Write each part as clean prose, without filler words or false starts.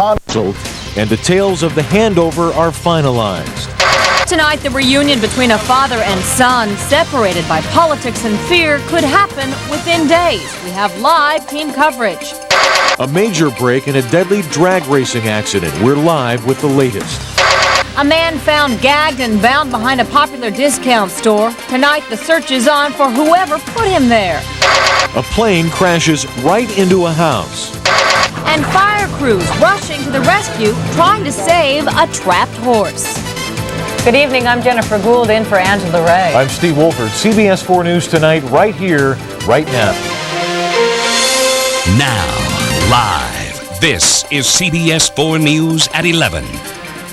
and details of the handover are finalized. Tonight, the reunion between a father and son, separated by politics and fear, could happen within days. We have live team coverage. A major break in a deadly drag racing accident. We're live with the latest. A man found gagged and bound behind a popular discount store. Tonight, the search is on for whoever put him there. A plane crashes right into a house. And fire crews rushing to the rescue, trying to save a trapped horse. Good evening, I'm Jennifer Gould in for Angela Ray. I'm Steve Wolford. CBS 4 News tonight, right here, right now. Now, live, this is CBS 4 News at 11.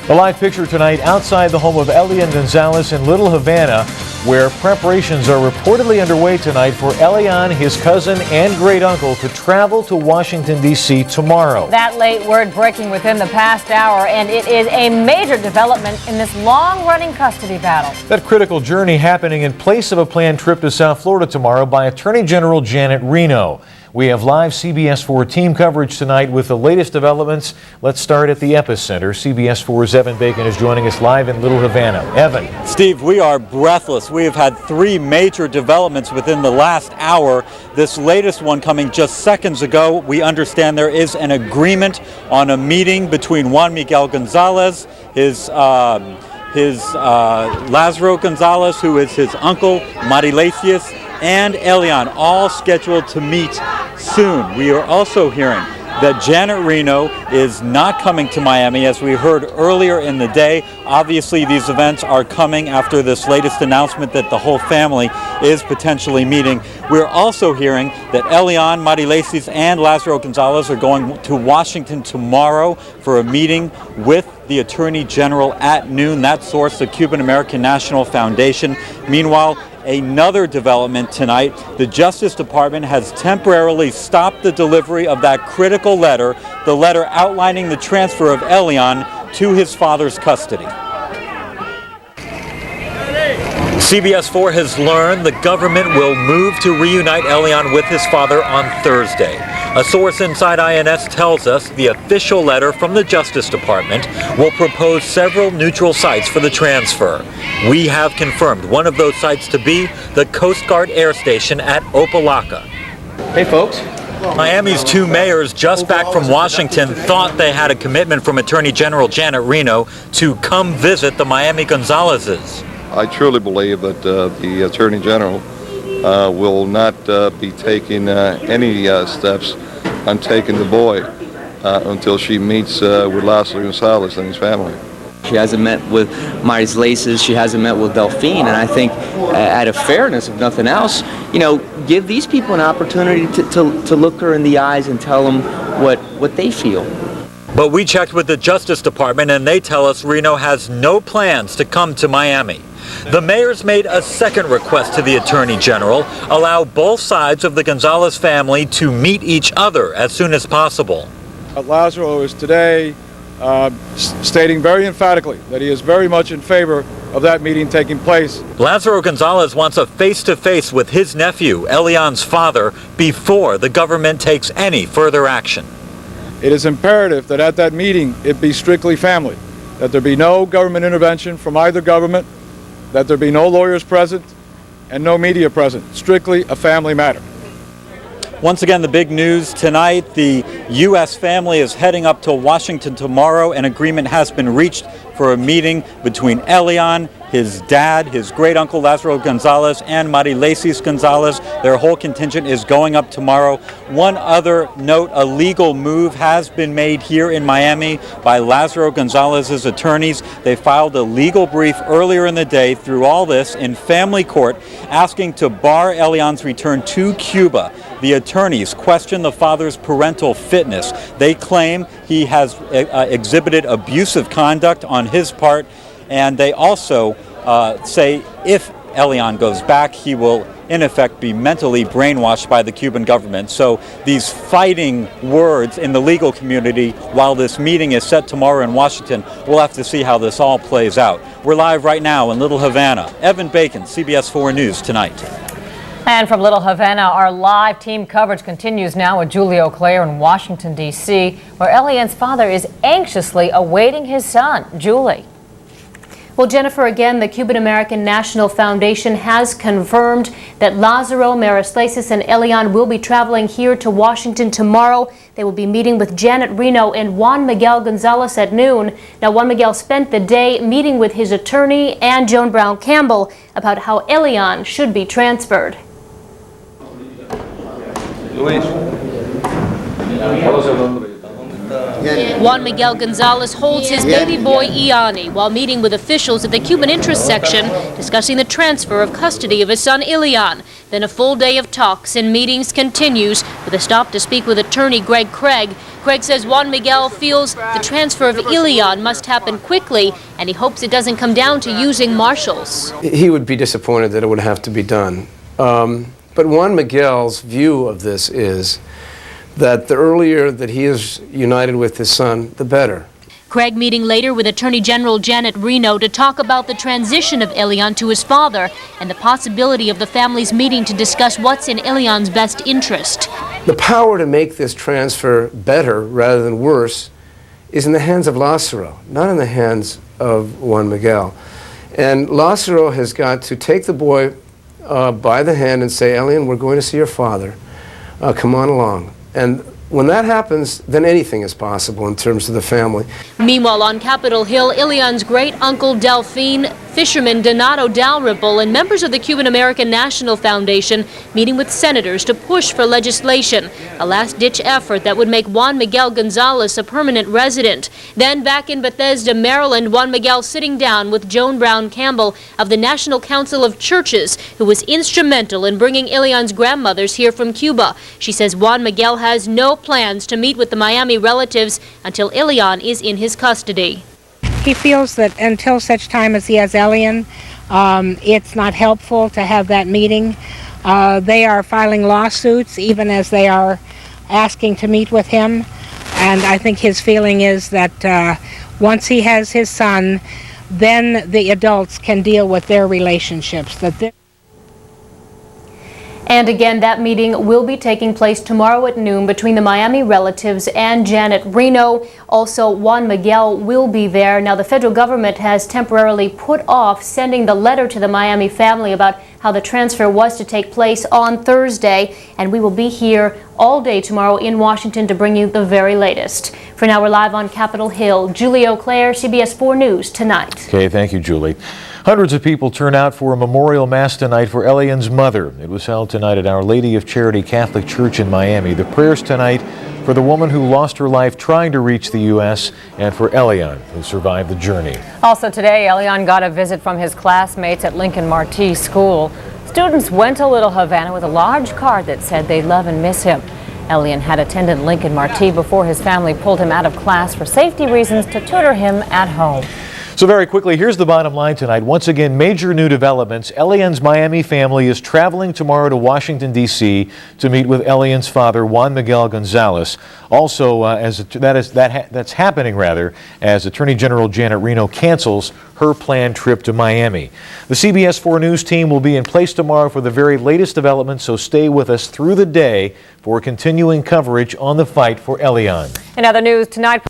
A live picture tonight outside the home of Elian Gonzalez in Little Havana, where preparations are reportedly underway tonight for Elian, his cousin, and great uncle to travel to Washington, D.C. tomorrow. That late word breaking within the past hour, and it is a major development in this long-running custody battle. That critical journey happening in place of a planned trip to South Florida tomorrow by Attorney General Janet Reno. We have live CBS 4 team coverage tonight with the latest developments. Let's start at the epicenter. CBS 4's Evan Bacon is joining us live in Little Havana. Evan. Steve, we are breathless. We have had three major developments within the last hour. This latest one coming just seconds ago. We understand there is an agreement on a meeting between Juan Miguel Gonzalez, his Lazaro Gonzalez, who is his uncle, Marilesius, and Elian, all scheduled to meet soon. We are also hearing that Janet Reno is not coming to Miami, as we heard earlier in the day. Obviously, these events are coming after this latest announcement that the whole family is potentially meeting. We're also hearing that Elian, Marilesius, and Lazaro Gonzalez are going to Washington tomorrow for a meeting with the Attorney General at noon. That source, the Cuban American National Foundation. Meanwhile, another development tonight, the Justice Department has temporarily stopped the delivery of that critical letter, the letter outlining the transfer of Elian to his father's custody. CBS 4 has learned the government will move to reunite Elian with his father on Thursday. A source inside INS tells us the official letter from the Justice Department will propose several neutral sites for the transfer. We have confirmed one of those sites to be the Coast Guard Air Station at Opa-locka. Hey folks. Miami's two mayors just back from Washington thought they had a commitment from Attorney General Janet Reno to come visit the Miami Gonzalezes. I truly believe that the Attorney General will not be taking any steps on taking the boy until she meets with Lazaro Gonzalez and his family. She hasn't met with Marilesius, she hasn't met with Delphine, and I think out of fairness, if nothing else, you know, give these people an opportunity to look her in the eyes and tell them what they feel. But we checked with the Justice Department and they tell us Reno has no plans to come to Miami. The mayors made a second request to the Attorney General, allow both sides of the Gonzalez family to meet each other as soon as possible. Lazaro is today stating very emphatically that he is very much in favor of that meeting taking place. Lazaro Gonzalez wants a face-to-face with his nephew, Elian's father, before the government takes any further action. It is imperative that at that meeting it be strictly family, that there be no government intervention from either government, that there be no lawyers present and no media present, strictly a family matter. Once again, the big news tonight, the U.S. family is heading up to Washington tomorrow. An agreement has been reached for a meeting between Elian, his dad, his great-uncle Lazaro Gonzalez, and Marilesius Gonzalez. Their whole contingent is going up tomorrow. One other note, a legal move has been made here in Miami by Lazaro Gonzalez's attorneys. They filed a legal brief earlier in the day through all this in family court, asking to bar Elian's return to Cuba. The attorneys question the father's parental fitness. They claim he has exhibited abusive conduct on his part, and they also say if Elian goes back, he will in effect be mentally brainwashed by the Cuban government. So these fighting words in the legal community while this meeting is set tomorrow in Washington, we'll have to see how this all plays out. We're live right now in Little Havana. Evan Bacon, CBS 4 News Tonight. And from Little Havana, our live team coverage continues now with Julie Auclair in Washington, D.C., where Elian's father is anxiously awaiting his son. Julie. Well, Jennifer, again, the Cuban-American National Foundation has confirmed that Lázaro, Marislaces, and Elian will be traveling here to Washington tomorrow. They will be meeting with Janet Reno and Juan Miguel Gonzalez at noon. Now, Juan Miguel spent the day meeting with his attorney and Joan Brown Campbell about how Elian should be transferred. Juan Miguel Gonzalez holds his baby boy Iani while meeting with officials at the Cuban Interest Section discussing the transfer of custody of his son Elian. Then a full day of talks and meetings continues with a stop to speak with attorney Greg Craig. Craig says Juan Miguel feels the transfer of Elian must happen quickly and he hopes it doesn't come down to using marshals. He would be disappointed that it would have to be done. But Juan Miguel's view of this is that the earlier that he is united with his son, the better. Craig meeting later with Attorney General Janet Reno to talk about the transition of Elian to his father and the possibility of the families meeting to discuss what's in Elian's best interest. The power to make this transfer better rather than worse is in the hands of Lázaro, not in the hands of Juan Miguel. And Lázaro has got to take the boy by the hand and say, Elian, we're going to see your father. Come on along. And when that happens, then anything is possible in terms of the family. Meanwhile, on Capitol Hill, Elian's great-uncle Delphine, fisherman Donato Dalrymple, and members of the Cuban-American National Foundation meeting with senators to push for legislation, a last-ditch effort that would make Juan Miguel Gonzalez a permanent resident. Then back in Bethesda, Maryland, Juan Miguel sitting down with Joan Brown Campbell of the National Council of Churches, who was instrumental in bringing Elian's grandmothers here from Cuba. She says Juan Miguel has no plans to meet with the Miami relatives until Elian is in his custody. He feels that until such time as he has Elian, it's not helpful to have that meeting. They are filing lawsuits even as they are asking to meet with him. And I think his feeling is that once he has his son, then the adults can deal with their relationships. And again, that meeting will be taking place tomorrow at noon between the Miami relatives and Janet Reno. Also, Juan Miguel will be there. Now, the federal government has temporarily put off sending the letter to the Miami family about how the transfer was to take place on Thursday. And we will be here all day tomorrow in Washington to bring you the very latest. For now, we're live on Capitol Hill. Julie Auclair, CBS 4 News Tonight. Okay, thank you, Julie. Hundreds of people turn out for a memorial mass tonight for Elian's mother. It was held tonight at Our Lady of Charity Catholic Church in Miami. The prayers tonight for the woman who lost her life trying to reach the U.S. and for Elian, who survived the journey. Also today, Elian got a visit from his classmates at Lincoln Marti School. Students went to Little Havana with a large card that said they love and miss him. Elian had attended Lincoln Marti before his family pulled him out of class for safety reasons to tutor him at home. So very quickly, here's the bottom line tonight. Once again, major new developments. Elian's Miami family is traveling tomorrow to Washington, D.C. to meet with Elian's father, Juan Miguel Gonzalez. Also, that's happening as Attorney General Janet Reno cancels her planned trip to Miami. The CBS 4 News team will be in place tomorrow for the very latest developments, so stay with us through the day for continuing coverage on the fight for Elian. In other news tonight.